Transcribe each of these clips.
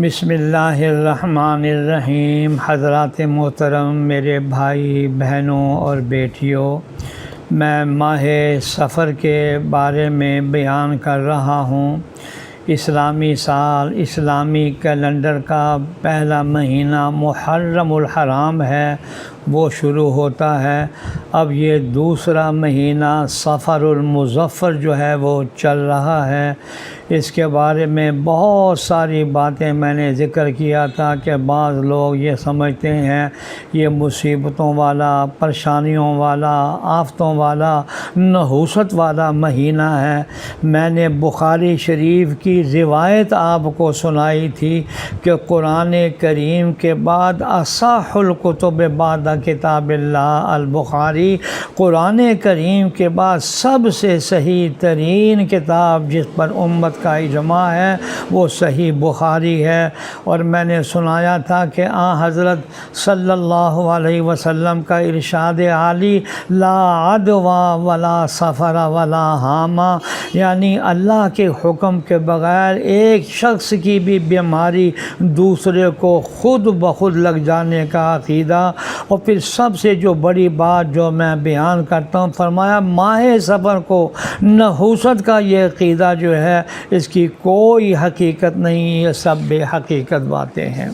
بسم اللہ الرحمن الرحیم۔ حضرات محترم، میرے بھائی بہنوں اور بیٹیوں، میں ماہ سفر کے بارے میں بیان کر رہا ہوں۔ اسلامی سال، اسلامی کیلنڈر کا پہلا مہینہ محرم الحرام ہے، وہ شروع ہوتا ہے۔ اب یہ دوسرا مہینہ صفر المظفر جو ہے وہ چل رہا ہے۔ اس کے بارے میں بہت ساری باتیں میں نے ذکر کیا تھا کہ بعض لوگ یہ سمجھتے ہیں یہ مصیبتوں والا، پریشانیوں والا، آفتوں والا، نحوست والا مہینہ ہے۔ میں نے بخاری شریف کی روایت آپ کو سنائی تھی کہ قرآن کریم کے بعد اصح الکتب بعد کتاب اللہ البخاری، قرآن کریم کے بعد سب سے صحیح ترین کتاب جس پر امت کا اجماع ہے وہ صحیح بخاری ہے۔ اور میں نے سنایا تھا کہ حضرت صلی اللہ علیہ وسلم کا ارشاد عالی لا عدوى ولا سفر ولا حامہ، یعنی اللہ کے حکم کے بغیر ایک شخص کی بھی بیماری دوسرے کو خود بخود لگ جانے کا عقیدہ۔ اور پھر سب سے جو بڑی بات جو میں بیان کرتا ہوں، فرمایا ماہ سفر کو نحوست کا یہ عقیدہ جو ہے اس کی کوئی حقیقت نہیں، یہ سب بے حقیقت باتیں ہیں۔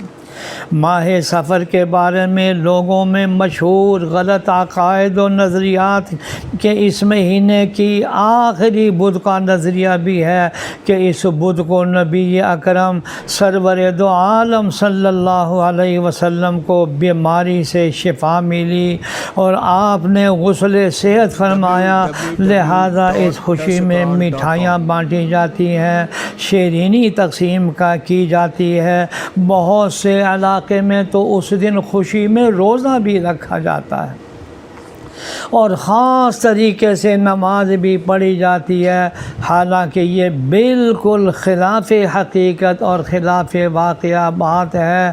ماہ سفر کے بارے میں لوگوں میں مشہور غلط عقائد و نظریات کہ اس مہینے کی آخری بدھ کا نظریہ بھی ہے کہ اس بدھ کو نبی اکرم سرور دو عالم صلی اللہ علیہ وسلم کو بیماری سے شفا ملی اور آپ نے غسل صحت فرمایا، لہذا اس خوشی میں مٹھائیاں بانٹی جاتی ہیں، شیرینی تقسیم کی جاتی ہے۔ بہت سے علاقے میں تو اس دن خوشی میں روزہ بھی رکھا جاتا ہے اور خاص طریقے سے نماز بھی پڑھی جاتی ہے، حالانکہ یہ بالکل خلاف حقیقت اور خلاف واقعہ بات ہے۔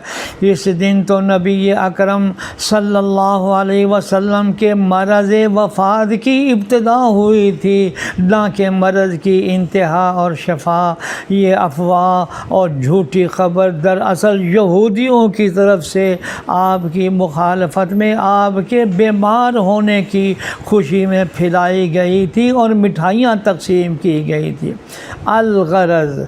اس دن تو نبی اکرم صلی اللہ علیہ وسلم کے مرض وفات کی ابتدا ہوئی تھی، نہ کہ مرض کی انتہا اور شفا۔ یہ افواہ اور جھوٹی خبر دراصل یہودیوں کی طرف سے آپ کی مخالفت میں آپ کے بیمار ہونے کی خوشی میں پھیلائی گئی تھی اور مٹھائیاں تقسیم کی گئی تھی۔ الغرض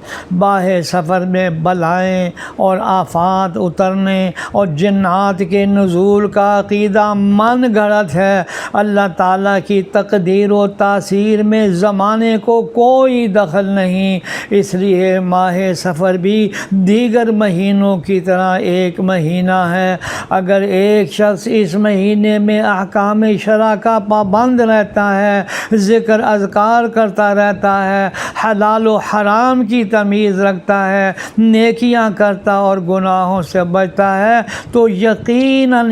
ماہ سفر میں بلائیں اور آفات اترنے اور جنات کے نزول کا عقیدہ من گھڑت ہے۔ اللہ تعالیٰ کی تقدیر و تاثیر میں زمانے کو کوئی دخل نہیں، اس لیے ماہ سفر بھی دیگر مہینوں کی طرح ایک مہینہ ہے۔ اگر ایک شخص اس مہینے میں احکام شرع کا پابند رہتا ہے، ذکر اذکار کرتا رہتا ہے، حلال و حرام کی تمیز رکھتا ہے، نیکیاں کرتا اور گناہوں سے بچتا ہے، تو یقیناً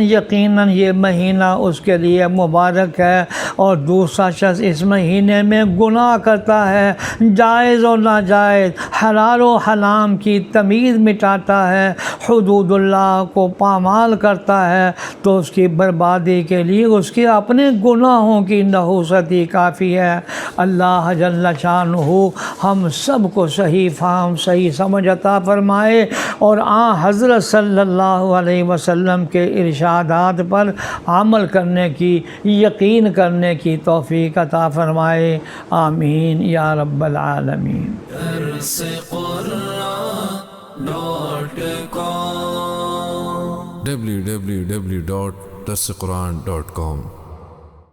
یہ مہینہ اس کے لیے مبارک ہے۔ اور دوسرا شخص اس مہینے میں گناہ کرتا ہے، جائز و ناجائز، حلال و حرام کی تمیز مٹاتا ہے، حدود اللہ کو پامال کرتا ہے، تو اس کی بربادی کے لیے اس کے اپنے گناہوں کی نحوست ہی کافی ہے۔ اللہ جل شانہ ہم سب کو صحیح فہم، صحیح سمجھ عطا فرمائے اور حضرت صلی اللہ علیہ وسلم کے ارشادات پر عمل کرنے کی، یقین کرنے کی توفیق عطا فرمائے۔ آمین یا رب العالمین۔ www.darsequran.com